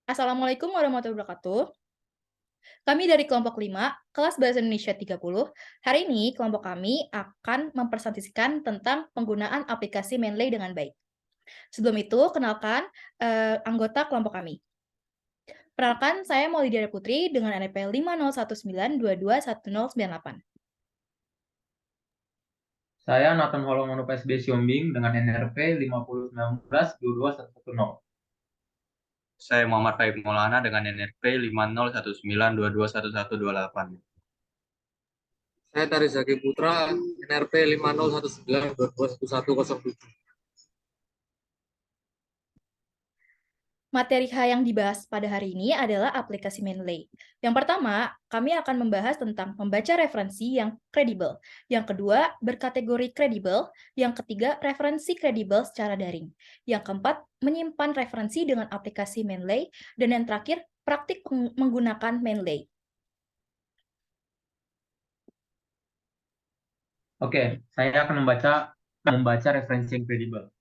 Assalamualaikum warahmatullahi wabarakatuh. Kami dari kelompok 5, kelas Bahasa Indonesia 30. Hari ini kelompok kami akan mempresentasikan tentang penggunaan aplikasi Mendeley dengan baik. Sebelum itu, kenalkan anggota kelompok kami. Perkenalkan, saya Maulidia Putri dengan NPM 50192211098. Saya Nathan Holomono PSB Siombing dengan NRP 5019-22110. Saya Muhammad Faib Maulana dengan NRP 5019221128. Saya Tari Zaki Putra, NRP 5019221107. Materi yang dibahas pada hari ini adalah aplikasi Mendeley. Yang pertama, kami akan membahas tentang membaca referensi yang kredibel. Yang kedua, berkategori kredibel. Yang ketiga, referensi kredibel secara daring. Yang keempat, menyimpan referensi dengan aplikasi Mendeley. Dan yang terakhir, praktik menggunakan Mendeley. Oke, saya akan membaca referensi yang kredibel.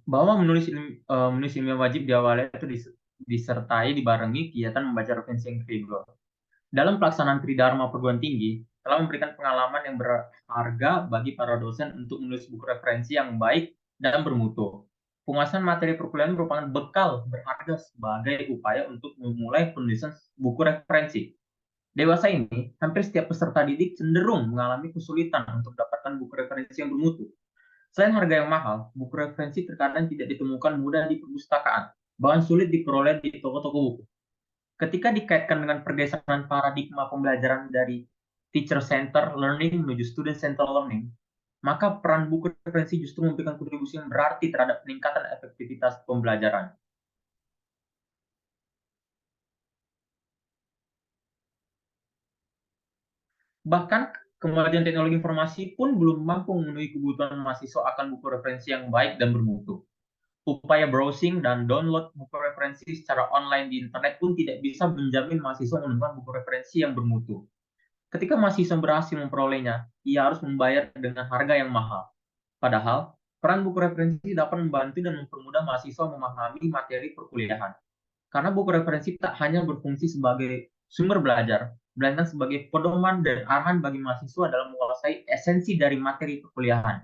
Bahwa menulis ilmiah wajib diawali itu disertai dibarengi kegiatan membaca referensi yang kredibel. Dalam pelaksanaan Tridharma perguruan tinggi, telah memberikan pengalaman yang berharga bagi para dosen untuk menulis buku referensi yang baik dan bermutu. Penguasaan materi perkuliahan merupakan bekal berharga sebagai upaya untuk memulai penulisan buku referensi. Dewasa ini, hampir setiap peserta didik cenderung mengalami kesulitan untuk mendapatkan buku referensi yang bermutu. Selain harga yang mahal, buku referensi terkadang tidak ditemukan mudah di perpustakaan, bahkan sulit diperoleh di toko-toko buku. Ketika dikaitkan dengan pergeseran paradigma pembelajaran dari teacher-centered learning menuju student-centered learning, maka peran buku referensi justru memberikan kontribusi yang berarti terhadap peningkatan efektivitas pembelajaran. Bahkan, kemajuan teknologi informasi pun belum mampu memenuhi kebutuhan mahasiswa akan buku referensi yang baik dan bermutu. Upaya browsing dan download buku referensi secara online di internet pun tidak bisa menjamin mahasiswa menemukan buku referensi yang bermutu. Ketika mahasiswa berhasil memperolehnya, ia harus membayar dengan harga yang mahal. Padahal, peran buku referensi dapat membantu dan mempermudah mahasiswa memahami materi perkuliahan. Karena buku referensi tak hanya berfungsi sebagai sumber belajar, melainkan sebagai pedoman dan arahan bagi mahasiswa dalam menguasai esensi dari materi perkuliahan.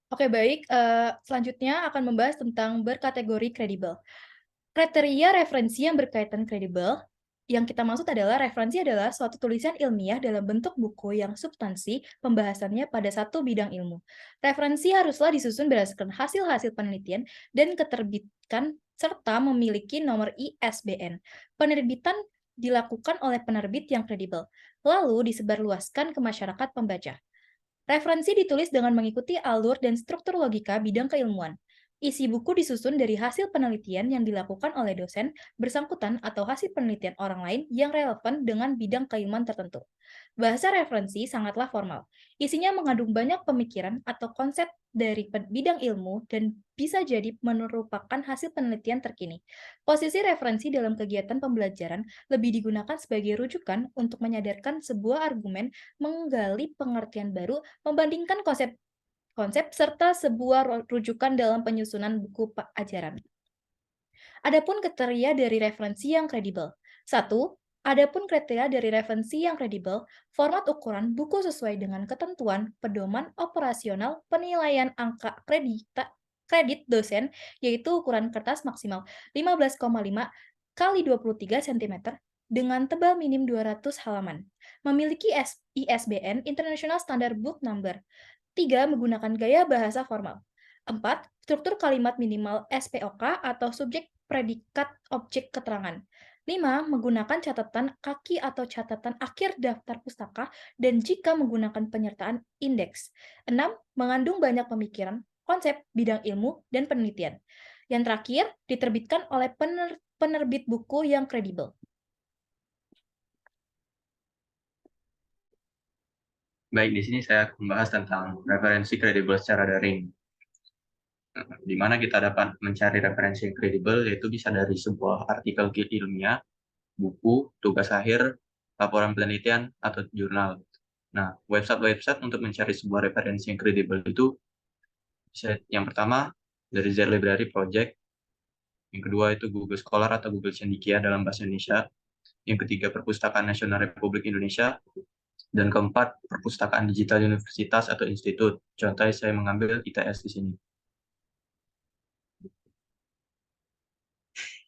Oke, baik. Selanjutnya akan membahas tentang berkategori kredibel. Kriteria referensi yang berkaitan kredibel yang kita maksud adalah referensi adalah suatu tulisan ilmiah dalam bentuk buku yang substansi pembahasannya pada satu bidang ilmu. Referensi haruslah disusun berdasarkan hasil-hasil penelitian dan keterbitan serta memiliki nomor ISBN. Penerbitan dilakukan oleh penerbit yang kredibel, lalu disebarluaskan ke masyarakat pembaca. Referensi ditulis dengan mengikuti alur dan struktur logika bidang keilmuan. Isi buku disusun dari hasil penelitian yang dilakukan oleh dosen bersangkutan atau hasil penelitian orang lain yang relevan dengan bidang keilmuan tertentu. Bahasa referensi sangatlah formal. Isinya mengandung banyak pemikiran atau konsep dari bidang ilmu dan bisa jadi merupakan hasil penelitian terkini. Posisi referensi dalam kegiatan pembelajaran lebih digunakan sebagai rujukan untuk menyadarkan sebuah argumen, menggali pengertian baru, membandingkan konsep serta sebuah rujukan dalam penyusunan buku ajaran. Adapun kriteria dari referensi yang kredibel. 1. Adapun kriteria dari referensi yang kredibel, format ukuran buku sesuai dengan ketentuan pedoman operasional penilaian angka kredit dosen, yaitu ukuran kertas maksimal 15,5 kali 23 cm dengan tebal minim 200 halaman. Memiliki ISBN International Standard Book Number. 3. Menggunakan gaya bahasa formal. 4. Struktur kalimat minimal SPOK atau subjek predikat objek keterangan. 5. Menggunakan catatan kaki atau catatan akhir daftar pustaka dan jika menggunakan penyertaan indeks. 6. Mengandung banyak pemikiran, konsep, bidang ilmu, dan penelitian. Yang terakhir, diterbitkan oleh penerbit buku yang kredibel. Baik, di sini saya membahas tentang referensi kredibel secara daring. Di mana kita dapat mencari referensi yang kredibel, yaitu bisa dari sebuah artikel ilmiah, buku, tugas akhir, laporan penelitian, atau jurnal. Nah, website-website untuk mencari sebuah referensi yang kredibel itu yang pertama dari zLibrary Project, yang kedua itu Google Scholar atau Google Cendekia dalam bahasa Indonesia, yang ketiga Perpustakaan Nasional Republik Indonesia, dan keempat Perpustakaan Digital Universitas atau Institut. Contohnya saya mengambil ITS di sini.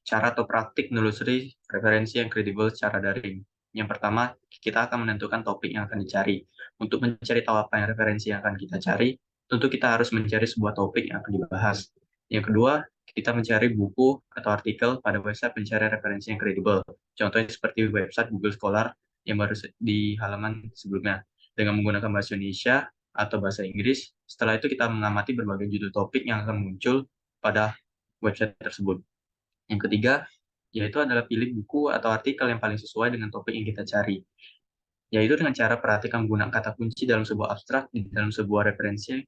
Cara atau praktik menelusuri referensi yang kredibel secara daring. Yang pertama, kita akan menentukan topik yang akan dicari. Untuk mencari tahu apa yang referensi yang akan kita cari, tentu kita harus mencari sebuah topik yang akan dibahas. Yang kedua, kita mencari buku atau artikel pada website pencarian referensi yang kredibel. Contohnya seperti website Google Scholar yang baru di halaman sebelumnya. Dengan menggunakan bahasa Indonesia atau bahasa Inggris, setelah itu kita mengamati berbagai judul topik yang akan muncul pada website tersebut. Yang ketiga, yaitu adalah pilih buku atau artikel yang paling sesuai dengan topik yang kita cari. Yaitu dengan cara perhatikan menggunakan kata kunci dalam sebuah abstrak, di dalam sebuah referensi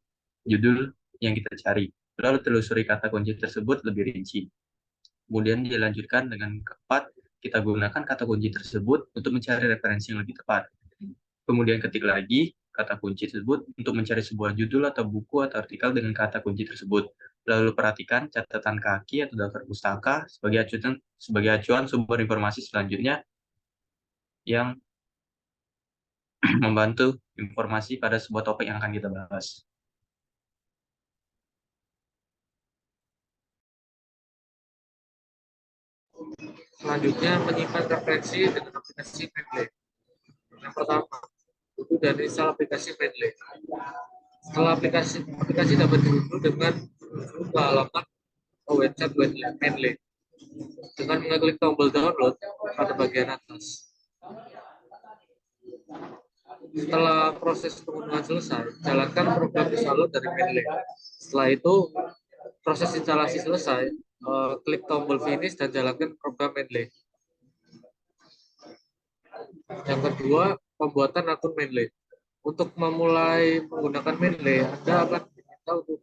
judul yang kita cari. Lalu telusuri kata kunci tersebut lebih rinci. Kemudian dilanjutkan dengan keempat, kita gunakan kata kunci tersebut untuk mencari referensi yang lebih tepat. Kemudian ketik lagi kata kunci tersebut untuk mencari sebuah judul atau buku atau artikel dengan kata kunci tersebut. Lalu perhatikan catatan kaki atau daftar pustaka sebagai acuan sumber informasi selanjutnya yang membantu informasi pada sebuah topik yang akan kita bahas. Selanjutnya, menyimpan referensi dengan aplikasi Mendeley. Yang pertama, itu dari install aplikasi Mendeley. Setelah aplikasi dapat diunduh dengan menuju ke halaman website Mendeley dengan mengklik tombol download pada bagian atas. Setelah proses pengunduhan selesai, jalankan program download dari Mendeley. Setelah itu, proses instalasi selesai, klik tombol finish dan jalankan program Mendeley. Yang kedua, pembuatan akun Mendeley. Untuk memulai menggunakan Mendeley, Anda akan diminta untuk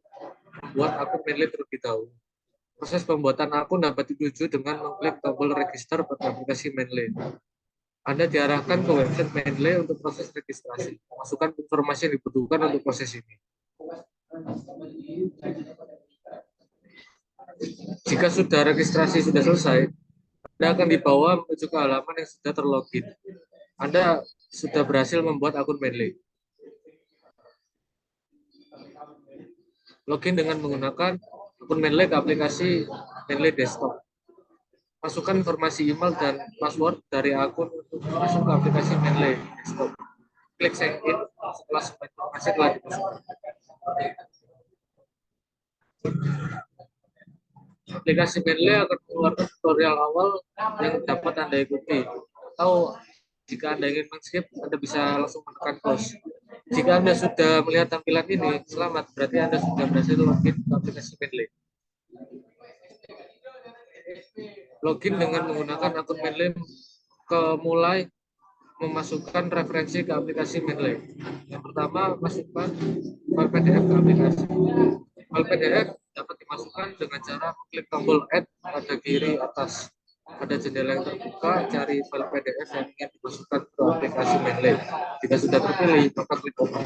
membuat akun Mendeley terlebih dahulu. Proses pembuatan akun dapat dituju dengan mengklik tombol register pada aplikasi Mendeley. Anda diarahkan ke website Mendeley untuk proses registrasi. Masukkan informasi yang dibutuhkan untuk proses ini. Jika sudah registrasi sudah selesai, Anda akan dibawa menuju ke halaman yang sudah terlogin. Anda sudah berhasil membuat akun Mendeley. Login dengan menggunakan akun Mendeley ke aplikasi Mendeley Desktop. Masukkan informasi email dan password dari akun untuk masuk ke aplikasi Mendeley Desktop. Klik sign in setelah semua informasi telah dimasukkan. Aplikasi Mendeley akan mengeluarkan tutorial awal yang dapat Anda ikuti. Atau jika Anda ingin men-skip, Anda bisa langsung menekan close. Jika Anda sudah melihat tampilan ini, selamat, berarti Anda sudah berhasil login ke aplikasi Mendeley. Login dengan menggunakan akun Mendeley mulai memasukkan referensi ke aplikasi Mendeley. Yang pertama, masukkan file PDF ke aplikasi. File PDF dapat dimasukkan dengan cara klik tombol Add pada kiri atas. Pada jendela yang terbuka, cari file PDF yang ingin dimasukkan ke aplikasi Mendeley. Jika sudah terpilih, maka klik Open.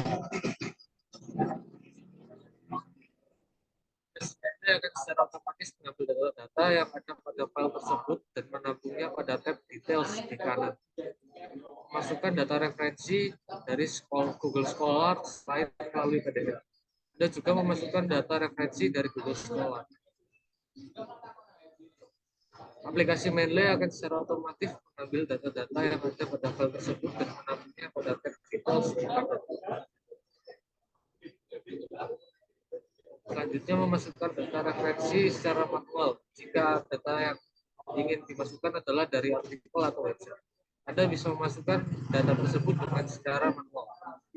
Mendeley akan secara otomatis mengambil data-data yang ada pada file tersebut dan menampungnya pada tab Details di kanan. Masukkan data referensi dari Google Scholar selain melalui PDF. Anda juga memasukkan data referensi dari Google Scholar. Aplikasi Mendeley akan secara otomatis mengambil data-data yang ada pada file tersebut dan menampungnya pada tab Details di kanan. Selanjutnya, memasukkan data referensi secara manual. Jika data yang ingin dimasukkan adalah dari artikel atau website, Anda bisa memasukkan data tersebut dengan secara manual.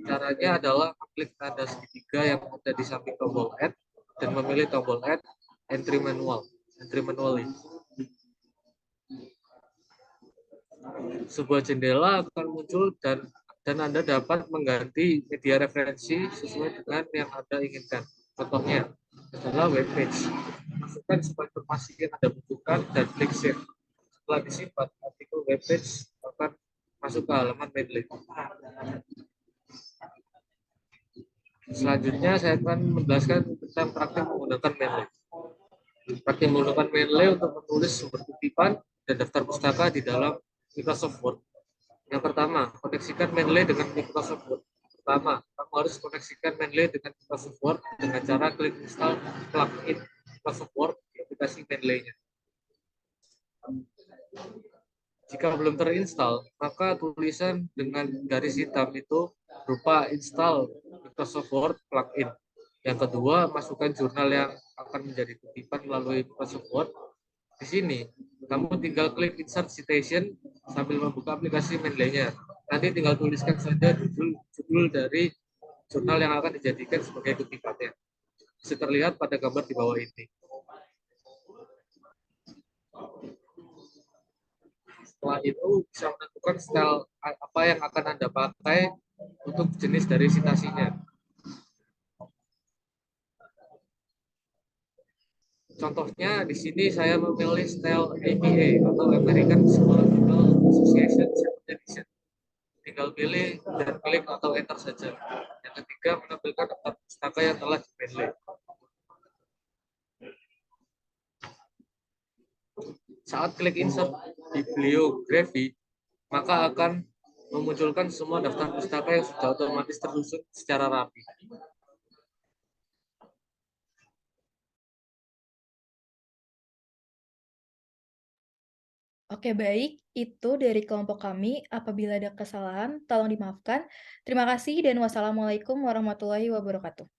Caranya adalah klik tanda segitiga yang ada di samping tombol Add dan memilih tombol Add Entry Manually. Sebuah jendela akan muncul dan Anda dapat mengganti media referensi sesuai dengan yang Anda inginkan. Contohnya adalah web page. Masukkan semua informasi yang Anda butuhkan dan klik save. Setelah disimpan, artikel web page akan masuk ke halaman Mendeley. Selanjutnya saya akan menjelaskan tentang praktik menggunakan Mendeley. Praktik menggunakan Mendeley untuk menulis sumber kutipan dan daftar pustaka di dalam Microsoft Word. Yang pertama, koneksikan Mendeley dengan Microsoft Word. Pertama, kamu harus koneksikan Mendeley dengan Microsoft Word dengan cara klik install plugin Microsoft Word di aplikasi Mendeley-nya. Jika belum terinstall, maka tulisan dengan garis hitam itu berupa install Microsoft Word plugin. Yang kedua, masukkan jurnal yang akan menjadi kutipan melalui Microsoft Word. Di sini, kamu tinggal klik insert citation sambil membuka aplikasi Mendeley-nya. Nanti tinggal tuliskan saja judul dari jurnal yang akan dijadikan sebagai kutipannya. Bisa terlihat pada gambar di bawah ini. Setelah itu bisa menentukan style apa yang akan Anda pakai untuk jenis dari citasinya. Contohnya di sini saya memilih style APA atau American Psychological Association Second Edition. Tinggal pilih dan klik atau enter saja. Yang ketiga, menampilkan daftar pustaka yang telah di Mendeley. Saat klik insert bibliography, maka akan memunculkan semua daftar pustaka yang sudah otomatis tersusun secara rapi. Oke, baik. Itu dari kelompok kami. Apabila ada kesalahan, tolong dimaafkan. Terima kasih dan wassalamualaikum warahmatullahi wabarakatuh.